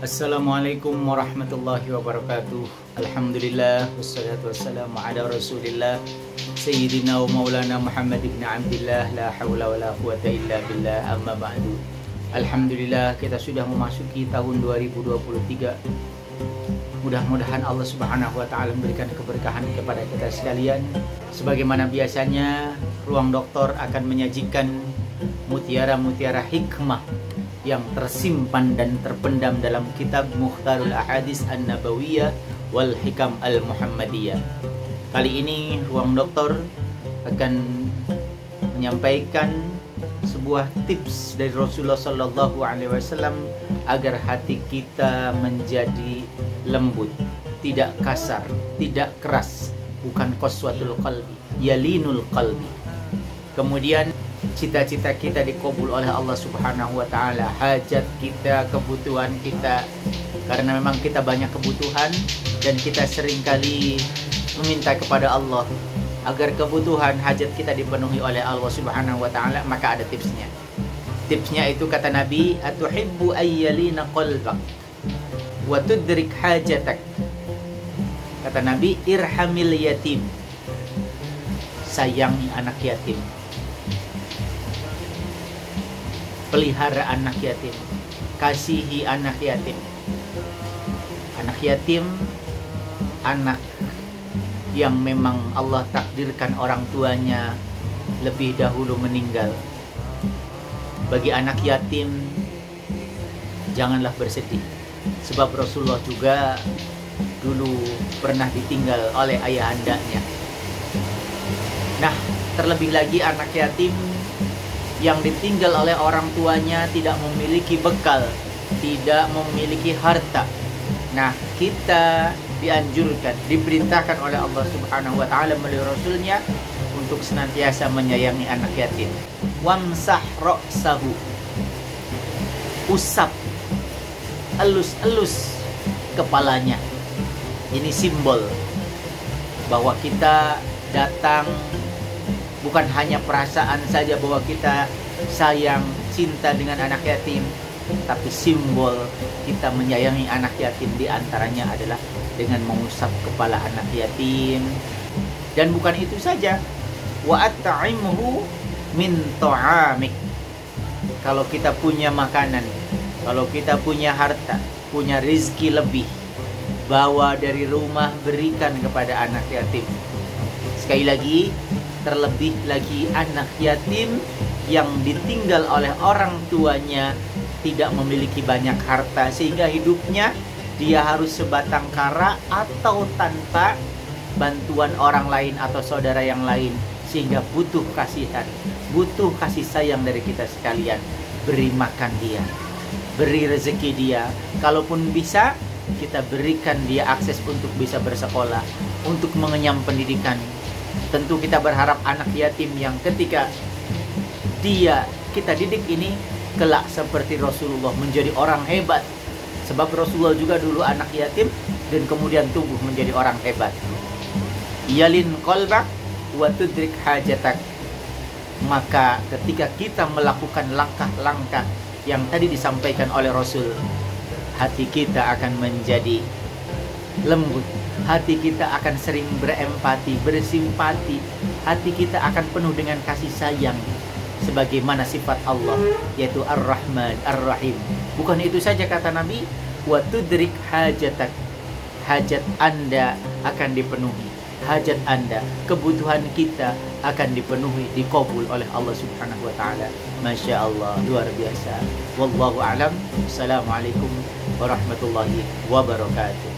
Assalamualaikum warahmatullahi wabarakatuh. Alhamdulillah wassalatu wassalamu ala Rasulillah Sayyidina wa Maulana Muhammad ibn Abdillah, la hawla wa la quwata illa billah, amma ba'du. Alhamdulillah, kita sudah memasuki tahun 2023. Mudah-mudahan Allah Subhanahu wa taala memberikan keberkahan kepada kita sekalian. Sebagaimana biasanya, Ruang Doktor akan menyajikan mutiara-mutiara hikmah yang tersimpan dan terpendam dalam kitab Mukhtarul Ahadits An-Nabawiyah wal Hikam Al-Muhammadiyah. Kali ini Ruang Doktor akan menyampaikan sebuah tips dari Rasulullah Sallallahu Alaihi Wasallam agar hati kita menjadi lembut, tidak kasar, tidak keras, bukan qaswatul qalbi, yalinul qalbi. Kemudian cita-cita kita dikabul oleh Allah Subhanahu wa taala, hajat kita, kebutuhan kita, karena memang kita banyak kebutuhan dan kita seringkali meminta kepada Allah agar kebutuhan hajat kita dipenuhi oleh Allah Subhanahu wa taala. Maka ada tipsnya. Tipsnya itu kata Nabi, atuhibbu ayyalina qalbak wa tudrik hajatak. Kata Nabi, irhamil yatim, sayangi anak yatim, pelihara anak yatim, kasihi anak yatim. Anak yatim, anak yang memang Allah takdirkan orang tuanya lebih dahulu meninggal. Bagi anak yatim, janganlah bersedih, sebab Rasulullah juga dulu pernah ditinggal oleh ayahandanya. Nah, terlebih lagi anak yatim yang ditinggal oleh orang tuanya tidak memiliki bekal, tidak memiliki harta. Nah, kita dianjurkan, diperintahkan oleh Allah Subhanahu wa taala melalui Rasulnya untuk senantiasa menyayangi anak yatim. Wamsah ra'sahu, usap, elus-elus kepalanya. Ini simbol bahwa kita datang bukan hanya perasaan saja bahwa kita sayang, cinta dengan anak yatim, tapi simbol kita menyayangi anak yatim diantaranya adalah dengan mengusap kepala anak yatim. Dan bukan itu saja, wa at'imhu min ta'amik. Kalau kita punya makanan, kalau kita punya harta, punya rizki lebih, bawa dari rumah, berikan kepada anak yatim. Sekali lagi, terlebih lagi anak yatim yang ditinggal oleh orang tuanya, tidak memiliki banyak harta, sehingga hidupnya dia harus sebatang kara atau tanpa bantuan orang lain atau saudara yang lain, sehingga butuh kasihan, butuh kasih sayang dari kita sekalian. Beri makan dia, beri rezeki dia, kalaupun bisa kita berikan dia akses untuk bisa bersekolah, untuk mengenyam pendidikan. Tentu kita berharap anak yatim yang ketika kita didik ini kelak seperti Rasulullah, menjadi orang hebat. Sebab Rasulullah juga dulu anak yatim dan kemudian tumbuh menjadi orang hebat. Yalin qalbak wa tudrik hajatak. Maka ketika kita melakukan langkah-langkah yang tadi disampaikan oleh Rasul, hati kita akan menjadi lembut, hati kita akan sering berempati, bersimpati, hati kita akan penuh dengan kasih sayang sebagaimana sifat Allah, yaitu Ar-Rahman Ar-Rahim. Bukan itu saja kata Nabi, wa tudrik hajatak, hajat Anda akan dipenuhi, hajat Anda, kebutuhan kita akan dipenuhi, dikabul oleh Allah Subhanahu wa taala. Masya Allah, luar biasa. Wallahu a'lam. Assalamualaikum warahmatullahi wabarakatuh.